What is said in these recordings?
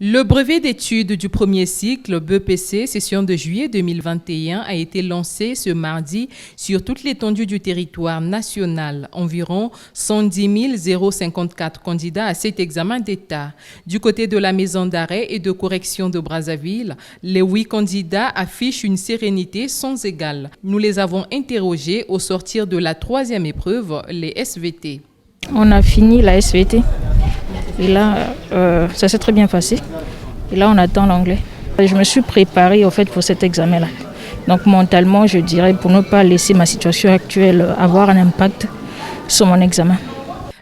Le brevet d'études du premier cycle BEPC, session de juillet 2021, a été lancé ce mardi sur toute l'étendue du territoire national. Environ 110 054 candidats à cet examen d'État. Du côté de la maison d'arrêt et de correction de Brazzaville, les 8 candidats affichent une sérénité sans égale. Nous les avons interrogés au sortir de la 3e épreuve, les SVT. On a fini la SVT. Et là, ça s'est très bien passé. Et là, on attend l'anglais. Je me suis préparée pour cet examen-là. Donc mentalement, je dirais, pour ne pas laisser ma situation actuelle avoir un impact sur mon examen.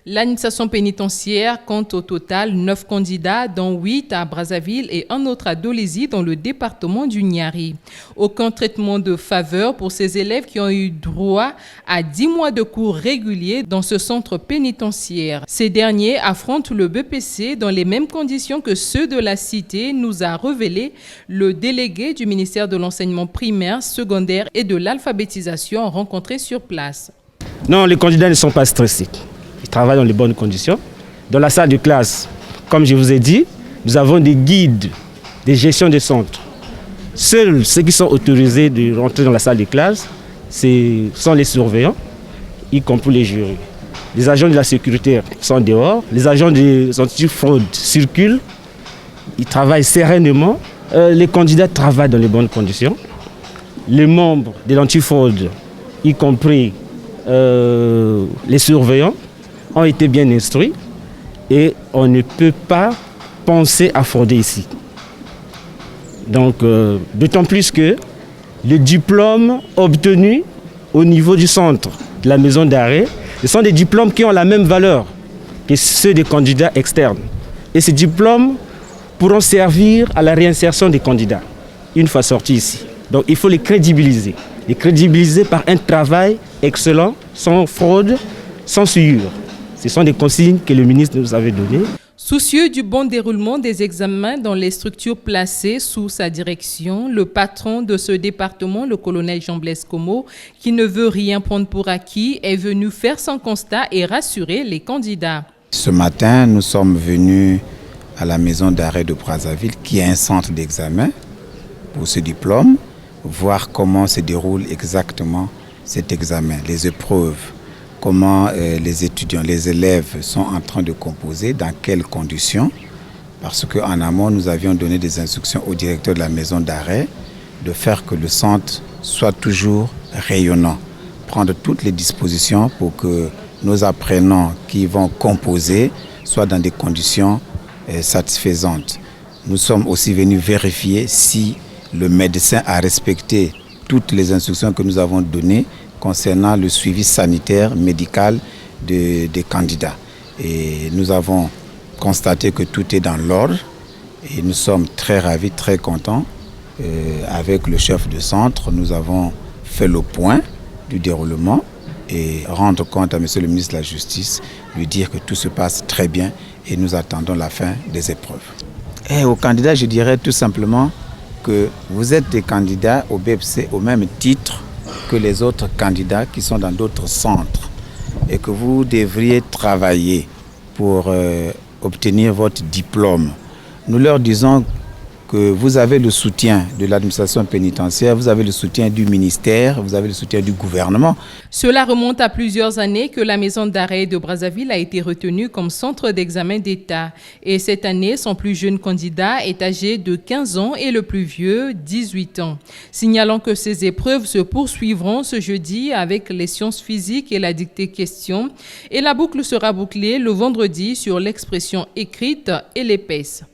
L'administration pénitentiaire compte au total 9 candidats, dont 8 à Brazzaville et un autre à Dolezi dans le département du Niari. Aucun traitement de faveur pour ces élèves qui ont eu droit à 10 mois de cours réguliers dans ce centre pénitentiaire. Ces derniers affrontent le BEPC dans les mêmes conditions que ceux de la cité, nous a révélé le délégué du ministère de l'enseignement primaire, secondaire et de l'alphabétisation rencontré sur place. Non, les candidats ne sont pas stressés. Ils travaillent dans les bonnes conditions. Dans la salle de classe, comme je vous ai dit, nous avons des guides de gestion des centres. Seuls ceux qui sont autorisés de rentrer dans la salle de classe sont les surveillants, y compris les jurys. Les agents de la sécurité sont dehors, les agents des anti-fraude circulent, ils travaillent sereinement. Les candidats travaillent dans les bonnes conditions. Les membres de l'anti-fraude, y compris les surveillants, ont été bien instruits et on ne peut pas penser à frauder ici. Donc, d'autant plus que les diplômes obtenus au niveau du centre de la maison d'arrêt, ce sont des diplômes qui ont la même valeur que ceux des candidats externes. Et ces diplômes pourront servir à la réinsertion des candidats une fois sortis ici. Donc, il faut les crédibiliser par un travail excellent, sans fraude, sans souillure. Ce sont des consignes que le ministre nous avait données. Soucieux du bon déroulement des examens dans les structures placées sous sa direction, le patron de ce département, le colonel Jean-Blaise Comeau, qui ne veut rien prendre pour acquis, est venu faire son constat et rassurer les candidats. Ce matin, nous sommes venus à la maison d'arrêt de Brazzaville, qui est un centre d'examen pour ce diplôme, voir comment se déroule exactement cet examen, les épreuves. Comment les étudiants, les élèves sont en train de composer, dans quelles conditions. Parce qu'en amont, nous avions donné des instructions au directeur de la maison d'arrêt de faire que le centre soit toujours rayonnant. Prendre toutes les dispositions pour que nos apprenants qui vont composer soient dans des conditions satisfaisantes. Nous sommes aussi venus vérifier si le médecin a respecté toutes les instructions que nous avons données concernant le suivi sanitaire, médical des candidats. Et nous avons constaté que tout est dans l'ordre et nous sommes très ravis, très contents. Avec le chef de centre, nous avons fait le point du déroulement et rendre compte à M. le ministre de la Justice, lui dire que tout se passe très bien et nous attendons la fin des épreuves. Et aux candidats, je dirais tout simplement que vous êtes des candidats au BEPC au même titre que les autres candidats qui sont dans d'autres centres et que vous devriez travailler pour obtenir votre diplôme. Nous leur disons que vous avez le soutien de l'administration pénitentiaire, vous avez le soutien du ministère, vous avez le soutien du gouvernement. Cela remonte à plusieurs années que la maison d'arrêt de Brazzaville a été retenue comme centre d'examen d'État. Et cette année, son plus jeune candidat est âgé de 15 ans et le plus vieux, 18 ans. Signalant que ces épreuves se poursuivront ce jeudi avec les sciences physiques et la dictée question. Et la boucle sera bouclée le vendredi sur l'expression écrite et l'épaisse.